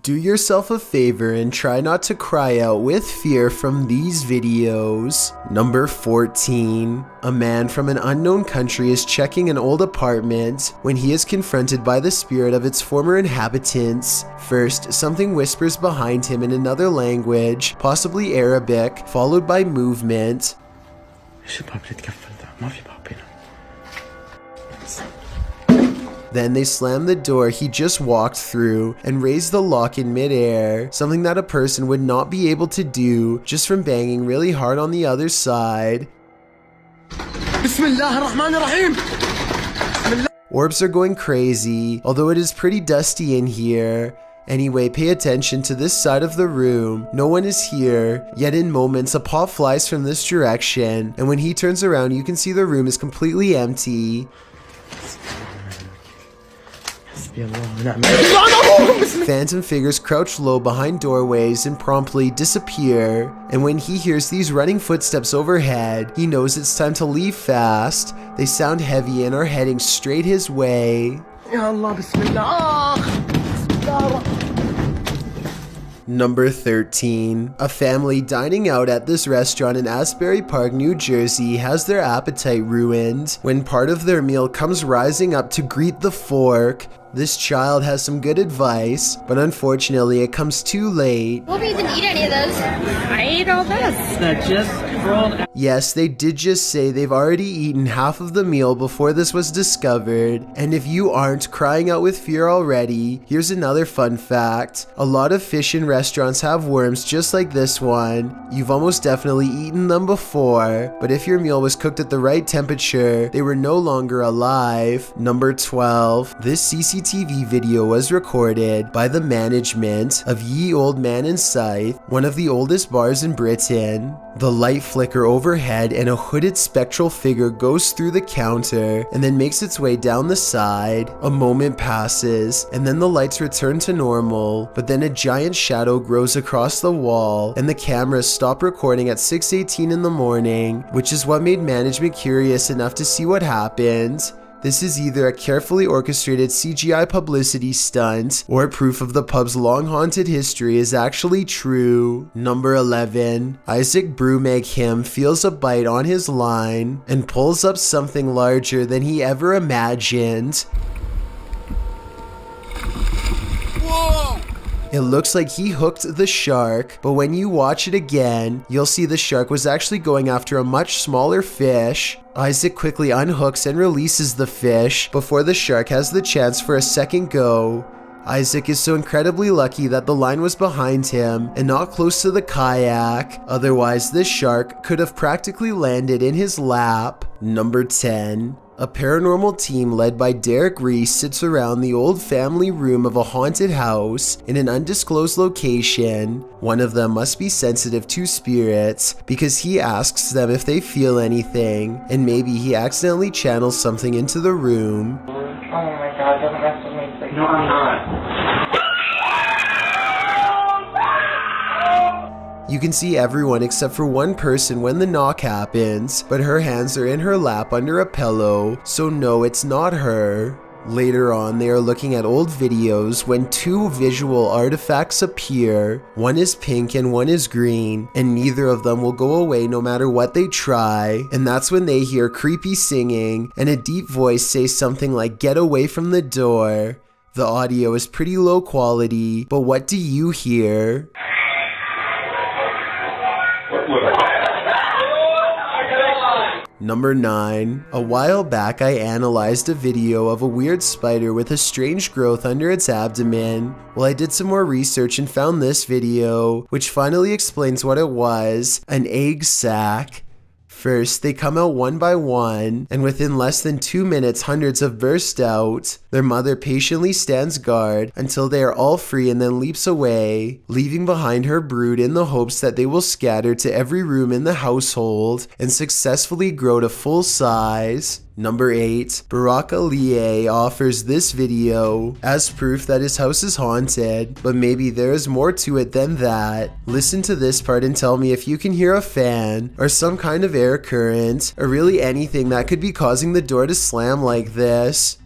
Do yourself a favor and try not to cry out with fear from these videos. Number 14. A man from an unknown country is checking an old apartment when he is confronted by the spirit of its former inhabitants. First, something whispers behind him in another language, possibly Arabic, followed by movement. Then they slam the door he just walked through and raise the lock in midair, something that a person would not be able to do just from banging really hard on the other side. Orbs are going crazy, although it is pretty dusty in here. Anyway, pay attention to this side of the room. No one is here, yet in moments a pop flies from this direction, and when he turns around you can see the room is completely empty. Phantom figures crouch low behind doorways and promptly disappear, and when he hears these running footsteps overhead, he knows it's time to leave fast. They sound heavy and are heading straight his way. Number 13. A family dining out at this restaurant in Asbury Park, New Jersey has their appetite ruined when part of their meal comes rising up to greet the fork. This child has some good advice, but unfortunately it comes too late. Hope you didn't eat any of those. I ate all this. That just rolled out. Yes, they did just say they've already eaten half of the meal before this was discovered. And if you aren't crying out with fear already, here's another fun fact. A lot of fish in restaurants have worms just like this one. You've almost definitely eaten them before, but if your meal was cooked at the right temperature, they were no longer alive. Number 12. This CCTV video was recorded by the management of Ye Old Man and Scythe, one of the oldest bars in Britain. The light flicker overhead and a hooded spectral figure goes through the counter and then makes its way down the side. A moment passes and then the lights return to normal, but then a giant shadow grows across the wall and the cameras stop recording at 6:18 in the morning, which is what made management curious enough to see what happened. This is either a carefully orchestrated CGI publicity stunt or proof of the pub's long haunted history is actually true. Number 11. Isaac Brumeghem feels a bite on his line and pulls up something larger than he ever imagined. Whoa! It looks like he hooked the shark, but when you watch it again, you'll see the shark was actually going after a much smaller fish. Isaac quickly unhooks and releases the fish before the shark has the chance for a second go. Isaac is so incredibly lucky that the line was behind him and not close to the kayak, otherwise this shark could have practically landed in his lap. Number 10. A paranormal team led by Derek Reese sits around the old family room of a haunted house in an undisclosed location. One of them must be sensitive to spirits because he asks them if they feel anything, and maybe he accidentally channels something into the room. Oh my god, don't mess with me, please. No, I'm not. You can see everyone except for one person when the knock happens, but her hands are in her lap under a pillow, so no, it's not her. Later on, they are looking at old videos when two visual artifacts appear. One is pink and one is green, and neither of them will go away no matter what they try. And that's when they hear creepy singing and a deep voice say something like, "Get away from the door." The audio is pretty low quality, but what do you hear? Number 9. A while back I analyzed a video of a weird spider with a strange growth under its abdomen. Well, I did some more research and found this video, which finally explains what it was: an egg sac. First, they come out one by one, and within less than 2 minutes, hundreds have burst out. Their mother patiently stands guard until they are all free and then leaps away, leaving behind her brood in the hopes that they will scatter to every room in the household and successfully grow to full size. Number 8. Barack Ali offers this video as proof that his house is haunted, but maybe there is more to it than that. Listen to this part and tell me if you can hear a fan or some kind of air current or really anything that could be causing the door to slam like this.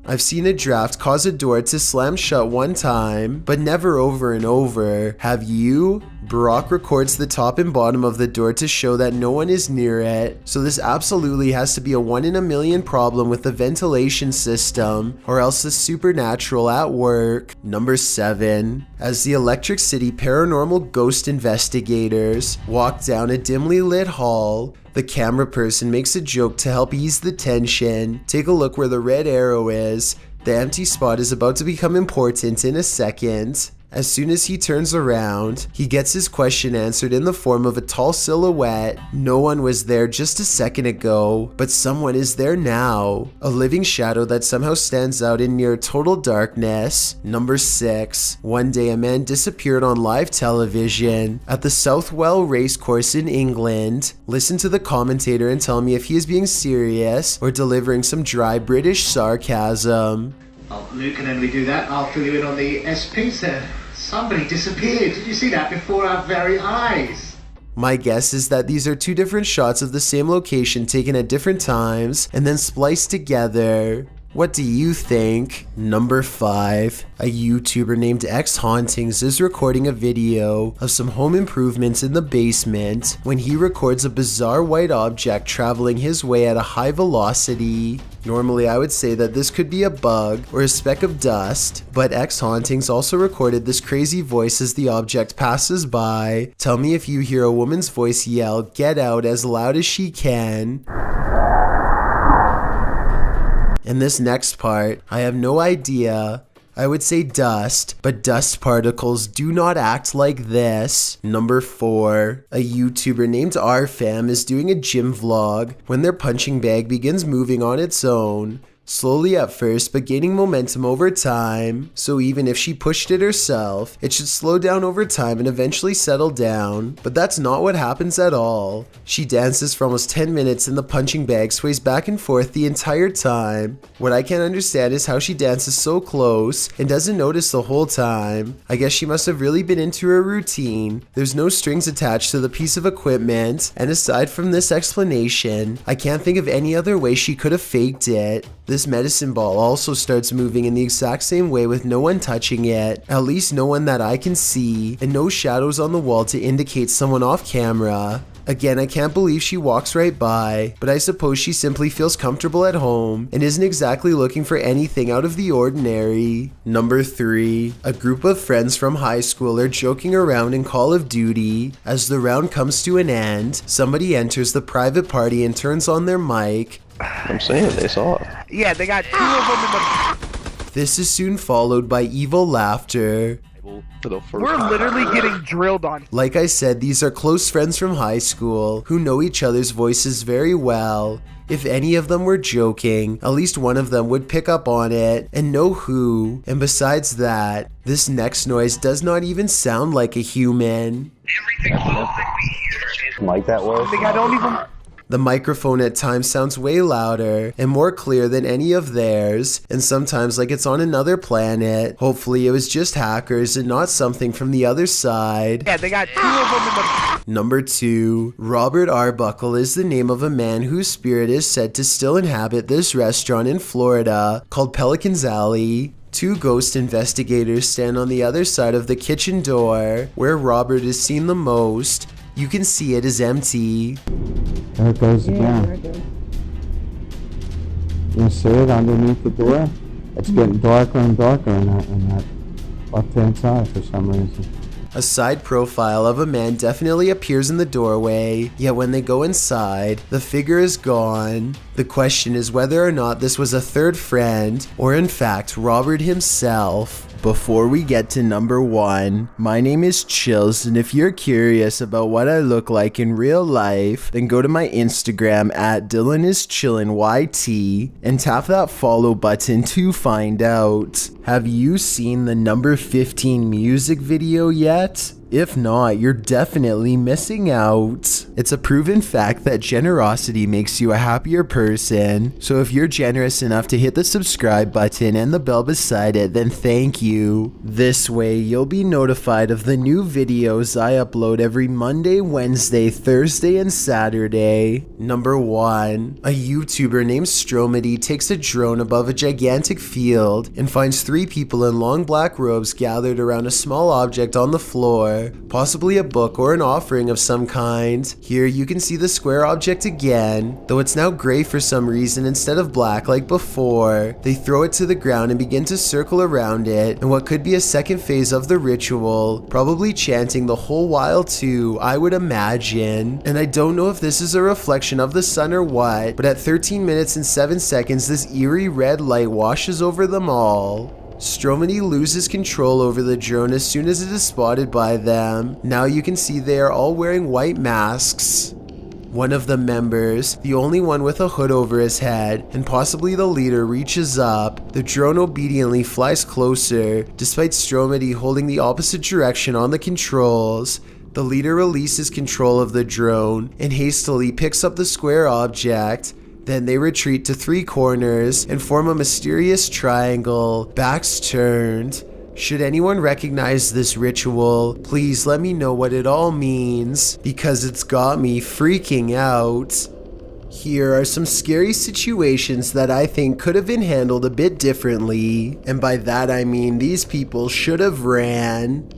I've seen a draft cause a door to slam shut one time, but never over and over. Have you? Barack records the top and bottom of the door to show that no one is near it, so this absolutely has to be a 1 in a million problem with the ventilation system, or else the supernatural at work. Number 7. As the Electric City paranormal ghost investigators walk down a dimly lit hall, the camera person makes a joke to help ease the tension. Take a look where the red arrow is. The empty spot is about to become important in a second. As soon as he turns around, he gets his question answered in the form of a tall silhouette. No one was there just a second ago, but someone is there now. A living shadow that somehow stands out in near total darkness. Number 6. One day a man disappeared on live television at the Southwell Racecourse in England. Listen to the commentator and tell me if he is being serious or delivering some dry British sarcasm. Oh, Luke can only do that. I'll fill you in on the SP, sir. Somebody disappeared. Did you see that before our very eyes? My guess is that these are two different shots of the same location taken at different times and then spliced together. What do you think? Number 5. A YouTuber named X Hauntings is recording a video of some home improvements in the basement when he records a bizarre white object traveling his way at a high velocity. Normally I would say that this could be a bug or a speck of dust, but X Hauntings also recorded this crazy voice as the object passes by. Tell me if you hear a woman's voice yell, "Get out," as loud as she can. And this next part, I have no idea. I would say dust, but dust particles do not act like this. Number 4. A YouTuber named RFam is doing a gym vlog when their punching bag begins moving on its own. Slowly at first, but gaining momentum over time. So even if she pushed it herself, it should slow down over time and eventually settle down. But that's not what happens at all. She dances for almost 10 minutes and the punching bag sways back and forth the entire time. What I can't understand is how she dances so close and doesn't notice the whole time. I guess she must have really been into her routine. There's no strings attached to the piece of equipment, and aside from this explanation, I can't think of any other way she could have faked it. This medicine ball also starts moving in the exact same way with no one touching it, at least no one that I can see, and no shadows on the wall to indicate someone off camera. Again, I can't believe she walks right by, but I suppose she simply feels comfortable at home and isn't exactly looking for anything out of the ordinary. Number 3. A group of friends from high school are joking around in Call of Duty. As the round comes to an end, somebody enters the private party and turns on their mic. I'm saying they saw it. Yeah, they got 2 of them in the... This is soon followed by evil laughter. We're literally getting drilled on. Like I said, these are close friends from high school who know each other's voices very well. If any of them were joking, at least one of them would pick up on it and know who. And besides that, this next noise does not even sound like a human. Like that way? I think I don't even... The microphone at times sounds way louder and more clear than any of theirs, and sometimes like it's on another planet. Hopefully it was just hackers and not something from the other side. Yeah, they got 2 of them in the... Number 2. Robert Arbuckle is the name of a man whose spirit is said to still inhabit this restaurant in Florida called Pelican's Alley. 2 ghost investigators stand on the other side of the kitchen door, where Robert is seen the most. You can see it is empty. There it goes again. You see it underneath the door? It's getting darker and darker in that left-hand side for some reason. A side profile of a man definitely appears in the doorway, yet when they go inside, the figure is gone. The question is whether or not this was a third friend, or in fact Robert himself. Before we get to number 1, my name is Chills, and if you're curious about what I look like in real life, then go to my Instagram at DylanIsChillinYT and tap that follow button to find out. Have you seen the number 15 music video yet? If not, you're definitely missing out. It's a proven fact that generosity makes you a happier person. So if you're generous enough to hit the subscribe button and the bell beside it, then thank you. This way, you'll be notified of the new videos I upload every Monday, Wednesday, Thursday, and Saturday. Number 1. A YouTuber named Stromedy takes a drone above a gigantic field and finds 3 people in long black robes gathered around a small object on the floor, possibly a book or an offering of some kind. Here you can see the square object again, though it's now gray for some reason instead of black like before. They throw it to the ground and begin to circle around it in what could be a second phase of the ritual, probably chanting the whole while too, I would imagine. And I don't know if this is a reflection of the sun or what, but at 13 minutes and 7 seconds this eerie red light washes over them all. Stromedy loses control over the drone as soon as it is spotted by them. Now you can see they are all wearing white masks. One of the members, the only one with a hood over his head, and possibly the leader, reaches up. The drone obediently flies closer, despite Stromedy holding the opposite direction on the controls. The leader releases control of the drone and hastily picks up the square object. Then they retreat to 3 corners and form a mysterious triangle, backs turned. Should anyone recognize this ritual, please let me know what it all means, because it's got me freaking out. Here are some scary situations that I think could have been handled a bit differently, and by that I mean these people should have ran.